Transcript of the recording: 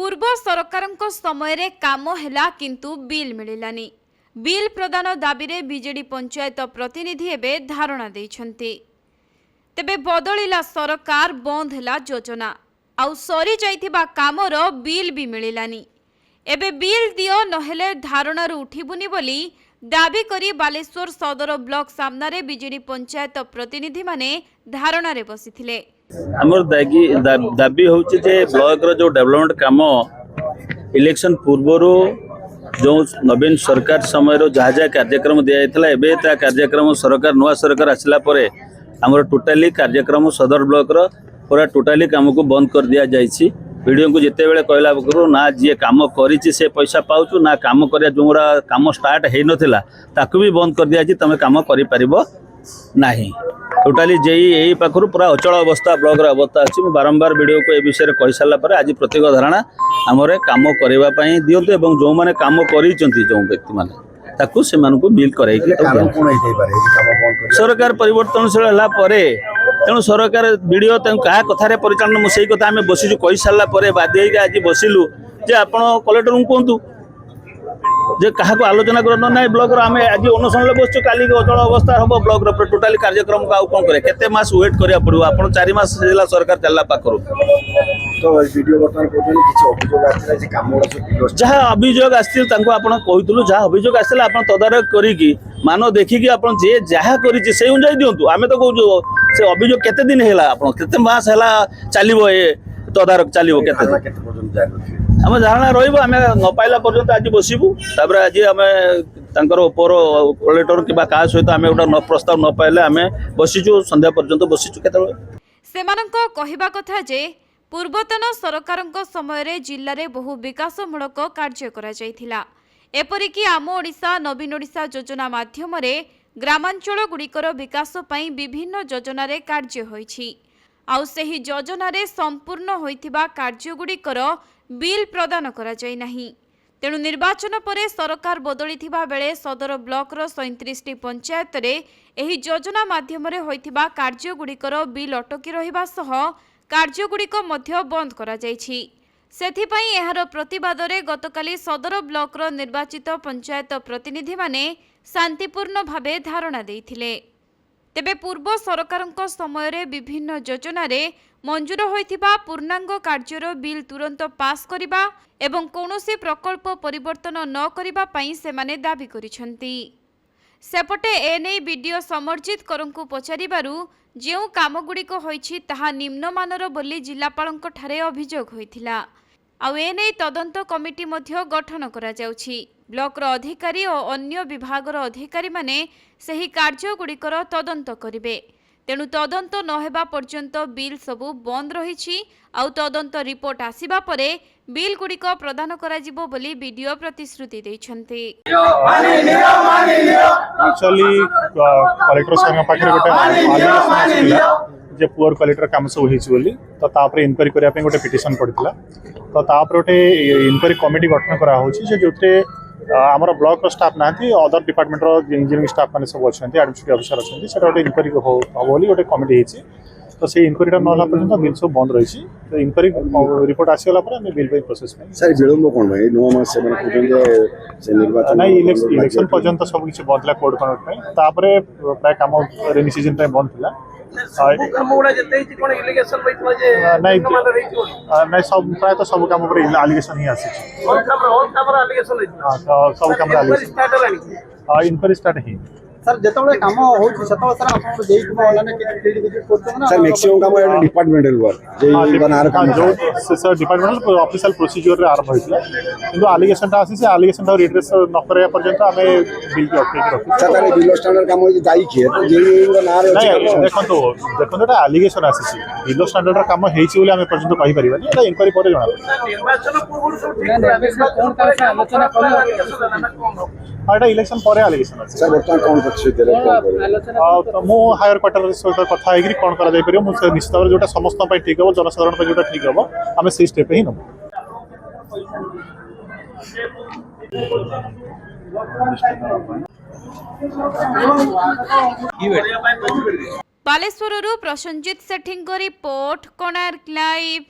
पूर्व सरकारଙ୍କ समयरे काम हैला किंतु बिल मिलिलानी। बिल प्रदान दाबी रे बीजेडी पंचायत प्रतिनिधि एबे धारणा देइछन्ति। तेबे बदलिला सरकार बंद हैला योजना आउ सरी जाइथिबा कामर बिल भी मिलिलानी। एबे बिल दियो नहेले धारणारू उठिबुनी बोली दाबी करी बालेश्वर सदर ब्लॉक सामनारे बीजेडी पंचायत प्रतिनिधि माने धारणा रे बसिथिले। हमर दाबी होची जे ब्लॉक रो जो डेवलपमेंट काम इलेक्शन पूर्वरो जो नवीन सरकार समय रो जहाँ कार्यक्रम दिया जायतला एबे ता कार्यक्रम सरकार नुआ सरकार आसला परे हमर टोटाली कार्यक्रम सदर ब्लॉक रो पूरा टोटाली काम को बंद कर दिया जायछि। वीडियो को जिते बेले कहला करू ना जी काम करिछि से पैसा पाउछु ना काम करिया जोरा काम स्टार्ट हे नथिला ताकू भी बंद कर दिया छि। तमे काम करि परिबो नाही टोटाली जेई यही पाखर पूरा अचल अवस्था ब्लॉक अवस्था अच्छी बारंबार वीडियो को ए विषय कही सारा पर आज प्रत्येक धारणा आमरे काम करने दिंतु और जो मैंने काम कर जो व्यक्ति मैंने से बिल कर सरकार परिवर्तनशील है तेणु सरकार वीडियो क्या कथार परिचालन मुझे कथा आम बसीचु कही सारापर बाध्य आज बसिलु जे आप कलेक्टर को कहतु जे कहा को आलोचना कर ना ब्लॉक आम आज अनुष्ठान बसु काली अचल अवस्था हम ब्लॉक टोटाली कार्यक्रम को कौन करे केते मास वेट करिया पड़ो आप 4 मास सरकार चलला पाखर तो वीडियो बर्तमान कोजनी किछि अभियोग आछला जे काम जहाँ अभियोग आछिल तांको आपण कहितलु जहाँ अभियोग आछला आपण तदारक करिकि मान देखिकि आपण जे जहाँ करिछि से अनुसार दियंतु आमे तो कहू से अभियोग केते दिन हैला आपण केते मास हैला चलिबो ए तदारक चलिबो केते आम धारणा रही आम न पाइला पर्यंत आज बसबू आज आम उपर कलेक्टर कि सहित आम गोटे प्रस्ताव न पाइले आम बसीचु संध्या पर्यंत बसीचु सेमानंको कहिबा कथा जे पूर्वतन सरकारंक समय रे जिल्ला रे बहु विकासमूलक कार्य करा जायथिला। एपरिकी आम ओडिशा नवीन ओडिशा योजना माध्यम रे ग्रामांचल गुड़िकर विकास पई विभिन्न योजना रे कार्य होईछि। आउ सेही योजना रे संपूर्ण होइथिबा कार्य गुड़िकर बिल प्रदान करा जाय नाही। तेणु निर्वाचन परे सरकार बदलिथिबा बेले सदर ब्लॉक रो 37 पंचायत रे एही योजना माध्यम रे होइथिबा कार्य गुड़िकर बिल अटकी रहिबा सह कार्य गुड़िक मध्य बंद करा जायछि। सेथिपई एहार प्रतिवाद रे गतकाली सदर ब्लॉक रो निर्वाचित पंचायत प्रतिनिधि माने शांतिपूर्ण भावे धारणा देइथिले। तेबे पूर्व सरकारंक समय रे विभिन्न योजना रे मंजूर होइथिबा पूर्णांग कार्यर बिल तुरंत पास करिबा एवं कौनसी प्रकल्प परिवर्तन न करिबा पई सेमाने दाबी करिसंती। सेपटे एने वीडियो समर्जित करंकु पचारिबारु जेउ कामगुड़िक होइछि ताहा निम्नमानर बोली जिलापालंक ठारे अभियोग होइथिला। आउ एने तदंत कमिटी मध्य गठन करा जाउछि। ब्लॉक रो अधिकारी और अन्य विभाग रो अधिकारी माने सही कार्य गुड़िकर तदंत करिवे। तेणु तदंत न हेबा पर्यंत बिल सबु बंद रहिछि। आउ तदंत रिपोर्ट आसीबा परे बिल गुड़िक प्रदान करा जिवो बोली वीडियो प्रतिश्रुति दैछन्ति। एक्चुअली कलेक्टर संग पाखरे गोटे आलिगेशन आसिला जे पुअर कलेक्टर काम सब होइछि बोली तो तापर इनक्वारी करिया पे गोटे पिटिशन पड़ितला तो तापर गोटे इनक्वारी कमिटी गठन करा होछि जे जोते आमर ब्लॉक स्टाफ ना अदर डिपार्टमेंट इंजीनियरिंग स्टाफ मैंने सब अच्छा एडमिनिस्ट्रेटिव अफिसर अच्छा से गोटे इनक्वारी हम बोली गोटे कमिटी होती तो से इनक्वारीटा ना पर्यटन बिल सब बंद रही तो इनक्वारी रिपोर्ट आसीगला बिल पे प्रोसेस सर विलंब कौन भाई 9 मास से निर्वाचन नहीं इलेक्शन पर्यंत सब किसी बंद था कोड कनेक्ट प्राय काम रेनी सीजन बंद था नहीं सब प्राय तो सब काम आलिगेशन ही आसी सब काम इनक्वारी स्टार्ट ही सर जेतबले काम होछि सेतबले सर आपण देई को ऑनलाइन के फील्ड विजिट करते ना सर मैक्सिमम काम है डिपार्टमेंटल वर्क जे बनार काम जो सर डिपार्टमेंटल ऑफिशियल प्रोसीजर रे आरंभ होइला किंतु एलिगेशन ता आसी से एलिगेशन ता रिट्रेस न करे पर्यंत हमें बिल के अटके रखि सर तारे बिल स्टैंडर्ड काम होई जाई के तो जे नार देखो ता एलिगेशन आसी से बिल स्टैंडर्ड रा काम हेछि बोले हमें पर्यंत कहि परिबानी एटा इंक्वायरी पर जणा निर्वाचन पूर्व कोन तरह से आलोचना करो एटा इलेक्शन पर एलिगेशन सर बर्तमान कोन मु हायर क्वार्टर सहित कथा है कौन करा जाय परियो मु निश्चित भाव जोटा समस्त पई ठीक हो जनसाधारण पई जोटा ठीक हो आमे से स्टेप ही न बालेश्वरରୁ प्रसंजित सेठीଙ୍କ रिपोर्ट कोणार्क लाइव।